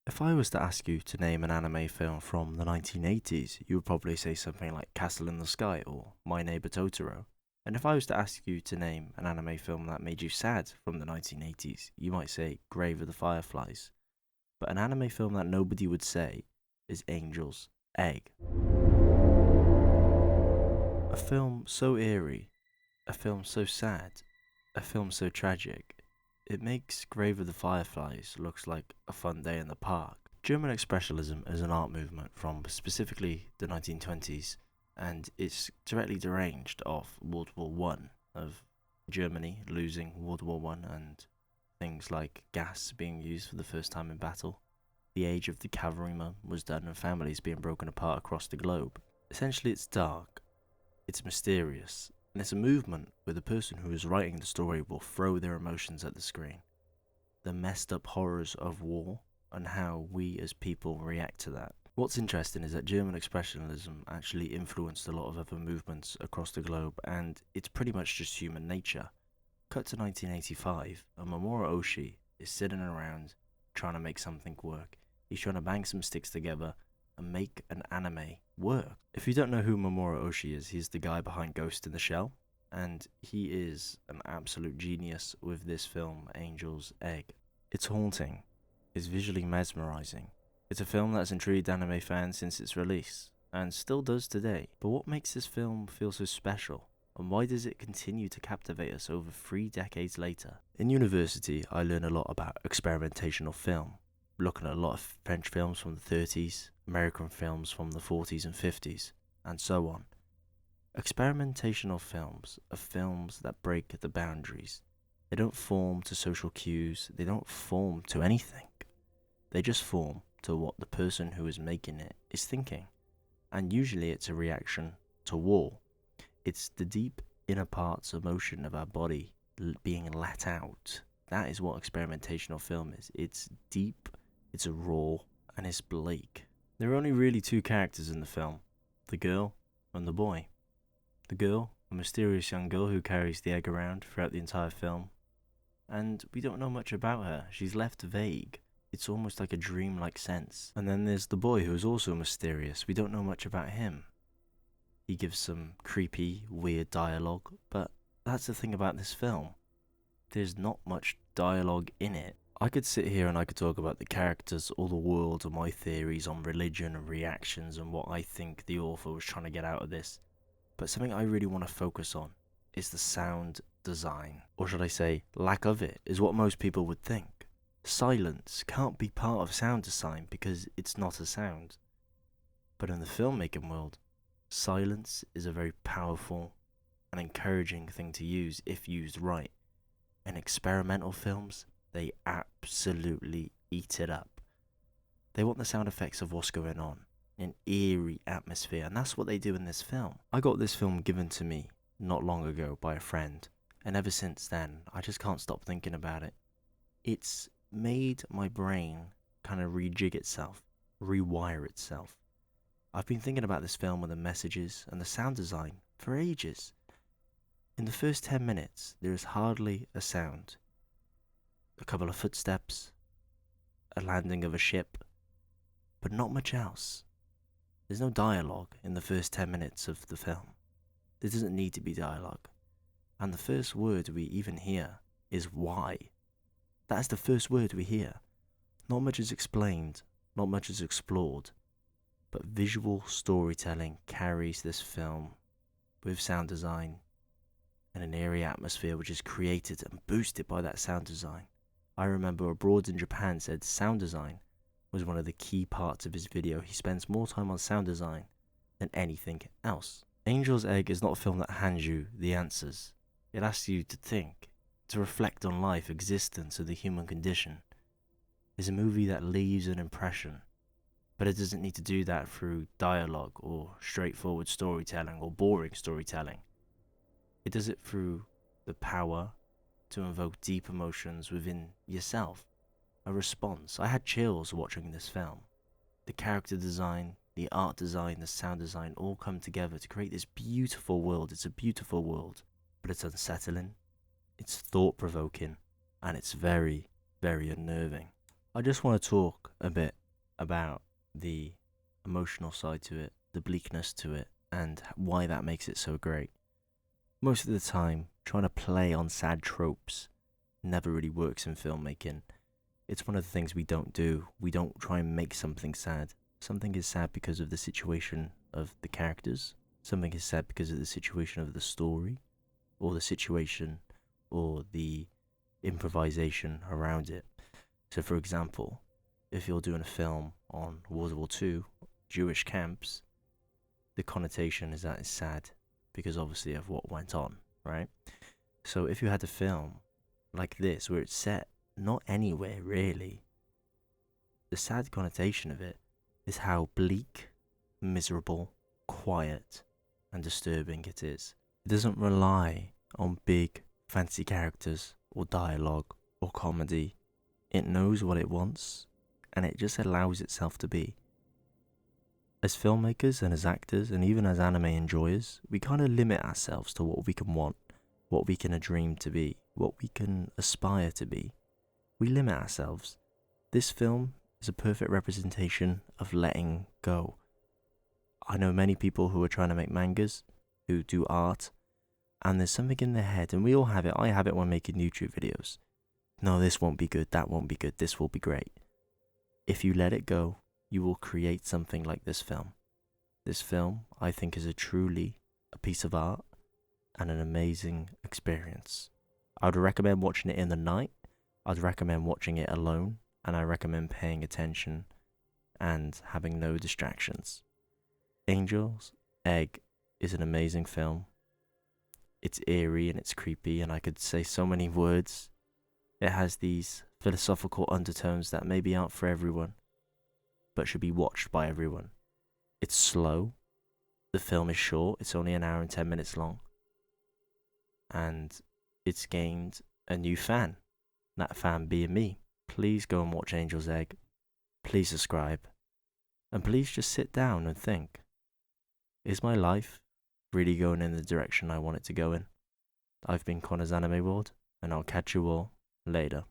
If I was to ask you to name an anime film from the 1980s, you would probably say something like Castle in the Sky or My Neighbor Totoro. And if I was to ask you to name an anime film that made you sad from the 1980s, you might say Grave of the Fireflies. But an anime film that nobody would say is Angel's Egg. A film so eerie, a film so sad, a film so tragic, it makes Grave of the Fireflies looks like a fun day in the park. German Expressionism is an art movement from specifically the 1920s, and it's directly deranged off World War One, of Germany losing World War One and things like gas being used for the first time in battle. The age of the cavalryman was done and families being broken apart across the globe. Essentially, it's dark, it's mysterious, and it's a movement where the person who is writing the story will throw their emotions at the screen. The messed up horrors of war and how we as people react to that. What's interesting is that German Expressionism actually influenced a lot of other movements across the globe, and it's pretty much just human nature. Cut to 1985, and Mamoru Oshii is sitting around trying to make something work. He's trying to bang some sticks together and make an anime work. If you don't know who Mamoru Oshii is, he's the guy behind Ghost in the Shell, and he is an absolute genius with this film, Angel's Egg. It's haunting, it's visually mesmerizing. It's a film that's intrigued anime fans since its release, and still does today. But what makes this film feel so special? And why does it continue to captivate us over 3 decades later? In university, I learned a lot about experimentational film, looking at a lot of French films from the 30s, American films from the 40s and 50s, and so on. Experimentational films are films that break the boundaries. They don't form to social cues, they don't form to anything. They just form to what the person who is making it is thinking. And usually it's a reaction to war. It's the deep inner parts emotion of our body being let out. That is what experimentational film is. It's deep, it's raw, and it's bleak. There are only really 2 characters in the film, the girl and the boy. The girl, a mysterious young girl who carries the egg around throughout the entire film, and we don't know much about her. She's left vague. It's almost like a dreamlike sense. And then there's the boy, who is also mysterious. We don't know much about him. He gives some creepy, weird dialogue, but that's the thing about this film. There's not much dialogue in it. I could sit here and I could talk about the characters, or the world, and my theories on religion and reactions and what I think the author was trying to get out of this. But something I really want to focus on is the sound design. Or should I say, lack of it, is what most people would think. Silence can't be part of sound design because it's not a sound. But in the filmmaking world, silence is a very powerful and encouraging thing to use if used right. In experimental films, they absolutely eat it up. They want the sound effects of what's going on, an eerie atmosphere, and that's what they do in this film. I got this film given to me not long ago by a friend, and ever since then, I just can't stop thinking about it. It's made my brain kind of rejig itself, rewire itself. I've been thinking about this film and the messages and the sound design for ages. In the first 10 minutes, there is hardly a sound. A couple of footsteps, a landing of a ship, but not much else. There's no dialogue in the first 10 minutes of the film. There doesn't need to be dialogue. And the first word we even hear is why. That is the first word we hear. Not much is explained, not much is explored, but visual storytelling carries this film with sound design and an eerie atmosphere which is created and boosted by that sound design. I remember abroad in Japan said sound design was one of the key parts of his video. He spends more time on sound design than anything else. Angel's Egg is not a film that hands you the answers. It asks you to think, to reflect on life, existence, and the human condition. It's a movie that leaves an impression, but it doesn't need to do that through dialogue or straightforward storytelling or boring storytelling. It does it through the power to invoke deep emotions within yourself, a response. I had chills watching this film. The character design, the art design, the sound design all come together to create this beautiful world. It's a beautiful world, but it's unsettling, it's thought-provoking, and it's very, very unnerving. I just want to talk a bit about the emotional side to it, the bleakness to it, and why that makes it so great. Most of the time, trying to play on sad tropes never really works in filmmaking. It's one of the things we don't do. We don't try and make something sad. Something is sad because of the situation of the characters. Something is sad because of the situation of the story, or the situation, or the improvisation around it. So, for example, if you're doing a film on World War II, Jewish camps, the connotation is that it's sad because obviously of what went on, right? So, if you had a film like this where it's set not anywhere really, the sad connotation of it is how bleak, miserable, quiet, and disturbing it is. It doesn't rely on big, fancy characters or dialogue or comedy. It knows what it wants, and it just allows itself to be. As filmmakers and as actors, and even as anime enjoyers, we kind of limit ourselves to what we can want, what we can dream to be, what we can aspire to be. We limit ourselves. This film is a perfect representation of letting go. I know many people who are trying to make mangas, who do art, and there's something in their head, and we all have it. I have it when making YouTube videos. No, this won't be good, that won't be good, this will be great. If you let it go, you will create something like this film. This film, I think, is truly a piece of art and an amazing experience. I would recommend watching it in the night. I'd recommend watching it alone, and I recommend paying attention and having no distractions. Angel's Egg is an amazing film. It's eerie and it's creepy, and I could say so many words. It has these philosophical undertones that maybe aren't for everyone, but should be watched by everyone. It's slow. The film is short. It's only an hour and 10 minutes long. And it's gained a new fan. That fan being me. Please go and watch Angel's Egg. Please subscribe. And please just sit down and think. Is my life really going in the direction I want it to go in? I've been Conoranimeworld, and I'll catch you all later.